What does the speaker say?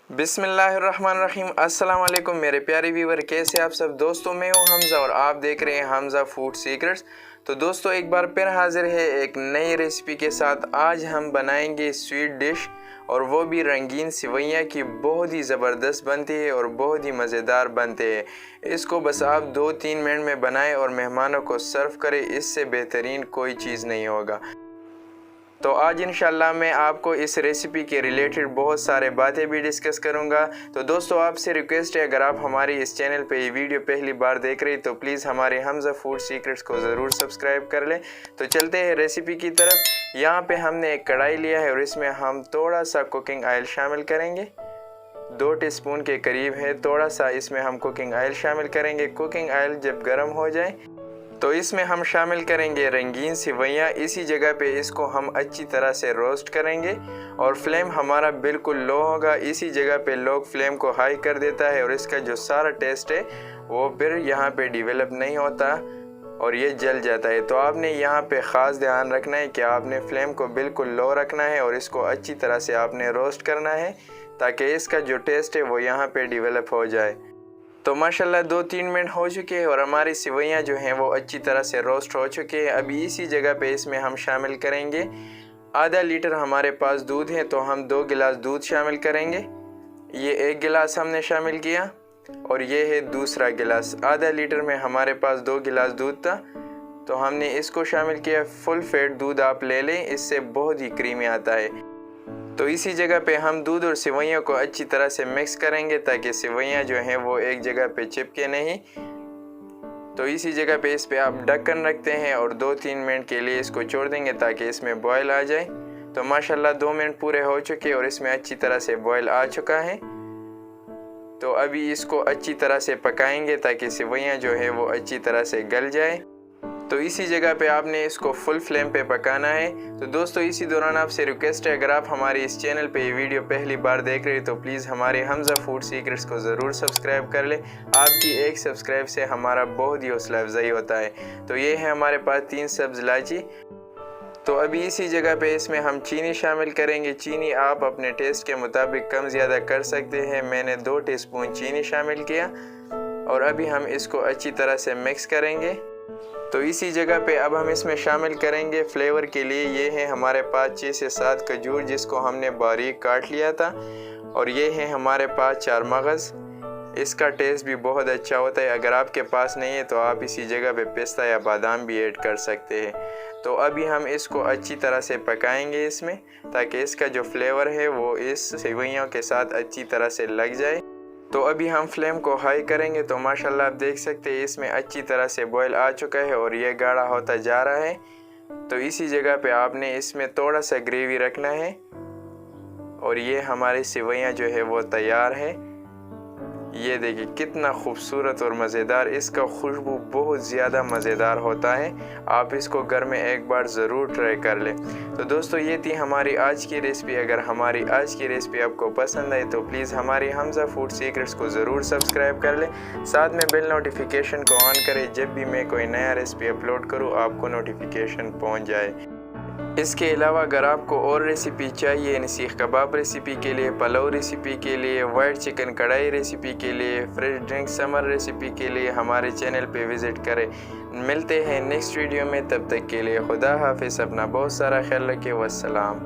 बिस्मिल्लाहिर्रहमानिर्रहीम। अस्सलाम वालेकुम मेरे प्यारे व्यूवर, कैसे आप सब दोस्तों। मैं हूं हमज़ा और आप देख रहे हैं हमज़ा फूड सीक्रेट्स। तो दोस्तों एक बार फिर हाजिर है एक नई रेसिपी के साथ। आज हम बनाएंगे स्वीट डिश और वो भी रंगीन सेवइयाँ की। बहुत ही ज़बरदस्त बनती है और बहुत ही मज़ेदार बनते हैं। इसको बस आप 2-3 मिनट में बनाएं और मेहमानों को सर्व करें, इससे बेहतरीन कोई चीज़ नहीं होगा। तो आज इंशाल्लाह मैं आपको इस रेसिपी के रिलेटेड बहुत सारे बातें भी डिस्कस करूंगा। तो दोस्तों आपसे रिक्वेस्ट है, अगर आप हमारे इस चैनल पे ये वीडियो पहली बार देख रहे हैं तो प्लीज़ हमारे हमज़ा फूड सीक्रेट्स को ज़रूर सब्सक्राइब कर लें। तो चलते हैं रेसिपी की तरफ। यहाँ पे हमने एक कढ़ाई लिया है और इसमें हम थोड़ा सा कुकिंग ऑयल शामिल करेंगे। 2 टीस्पून के करीब है। थोड़ा सा इसमें हम कुकिंग ऑयल शामिल करेंगे। कुकिंग ऑयल जब गर्म हो जाए तो इसमें हम शामिल करेंगे रंगीन सेवइयाँ। इसी जगह पे इसको हम अच्छी तरह से रोस्ट करेंगे और फ्लेम हमारा बिल्कुल लो होगा। इसी जगह पे लोग फ्लेम को हाई कर देता है और इसका जो सारा टेस्ट है वो फिर यहाँ पे डेवलप नहीं होता और ये जल जाता है। तो आपने यहाँ पे ख़ास ध्यान रखना है कि आपने फ्लेम को बिल्कुल लो रखना है और इसको अच्छी तरह से आपने रोस्ट करना है ताकि इसका जो टेस्ट है वो यहाँ पे डेवलप हो जाए। तो माशाल्लाह 2-3 मिनट हो चुके हैं और हमारी सेवइयाँ जो हैं वो अच्छी तरह से रोस्ट हो चुके हैं। अभी इसी जगह पे इसमें हम शामिल करेंगे आधा लीटर हमारे पास दूध है, तो हम 2 गिलास दूध शामिल करेंगे। ये 1 गिलास हमने शामिल किया और ये है दूसरा गिलास। आधा लीटर में हमारे पास 2 गिलास दूध था तो हमने इसको शामिल किया। फुल फैट दूध आप ले लें, इससे बहुत ही क्रीमी आता है। तो इसी जगह पे हम दूध और सेवइयों को अच्छी तरह से मिक्स करेंगे ताकि सेवइयाँ जो हैं वो एक जगह पे चिपके नहीं। तो इसी जगह पे इस पे आप ढक्कन रखते हैं और 2-3 मिनट के लिए इसको छोड़ देंगे ताकि इसमें बॉयल आ जाए। तो माशाल्लाह 2 मिनट पूरे हो चुके और इसमें अच्छी तरह से बॉयल आ चुका है। तो अभी इसको अच्छी तरह से पकाएंगे ताकि सेवइयाँ जो है वो अच्छी तरह से गल जाए। तो इसी जगह पे आपने इसको फुल फ्लेम पे पकाना है। तो दोस्तों इसी दौरान आपसे रिक्वेस्ट है, अगर आप हमारे इस चैनल पे ये वीडियो पहली बार देख रहे हैं तो प्लीज़ हमारे हमज़ा फूड सीक्रेट्स को ज़रूर सब्सक्राइब कर लें। आपकी एक सब्सक्राइब से हमारा बहुत ही हौसला अफजाई होता है। तो ये है हमारे पास 3 सब्ज़ इलायची। तो अभी इसी जगह पे इसमें हम चीनी शामिल करेंगे। चीनी आप अपने टेस्ट के मुताबिक कम ज़्यादा कर सकते हैं। मैंने 2 टीस्पून चीनी शामिल किया और अभी हम इसको अच्छी तरह से मिक्स करेंगे। तो इसी जगह पे अब हम इसमें शामिल करेंगे फ्लेवर के लिए, ये है हमारे पास 6 से 7 खजूर जिसको हमने बारीक काट लिया था, और ये है हमारे पास 4 मगज़। इसका टेस्ट भी बहुत अच्छा होता है। अगर आपके पास नहीं है तो आप इसी जगह पे पिस्ता या बादाम भी ऐड कर सकते हैं। तो अभी हम इसको अच्छी तरह से पकाएंगे इसमें ताकि इसका जो फ्लेवर है वो इस सेवइयों के साथ अच्छी तरह से लग जाए। तो अभी हम फ्लेम को हाई करेंगे। तो माशाल्लाह आप देख सकते हैं इसमें अच्छी तरह से बॉयल आ चुका है और ये गाढ़ा होता जा रहा है। तो इसी जगह पे आपने इसमें थोड़ा सा ग्रेवी रखना है और ये हमारी सेवइयाँ जो है वो तैयार है। ये देखिए कितना खूबसूरत और मज़ेदार, इसका खुशबू बहुत ज़्यादा मज़ेदार होता है। आप इसको घर में एक बार ज़रूर ट्राई कर लें। तो दोस्तों ये थी हमारी आज की रेसिपी। अगर हमारी आज की रेसिपी आपको पसंद आई तो प्लीज़ हमारी हमज़ा फूड सीक्रेट्स को ज़रूर सब्सक्राइब कर लें। साथ में बेल नोटिफिकेशन को ऑन करें, जब भी मैं कोई नया रेसिपी अपलोड करूँ आपको नोटिफिकेशन पहुँच जाए। इसके अलावा अगर आपको और रेसिपी चाहिए, सीख कबाब रेसिपी के लिए, पुलाव रेसिपी के लिए, वाइट चिकन कढ़ाई रेसिपी के लिए, फ्रेश ड्रिंक समर रेसिपी के लिए हमारे चैनल पे विज़िट करें। मिलते हैं नेक्स्ट वीडियो में, तब तक के लिए खुदा हाफिज़। अपना बहुत सारा ख्याल रखें। वस्सलाम।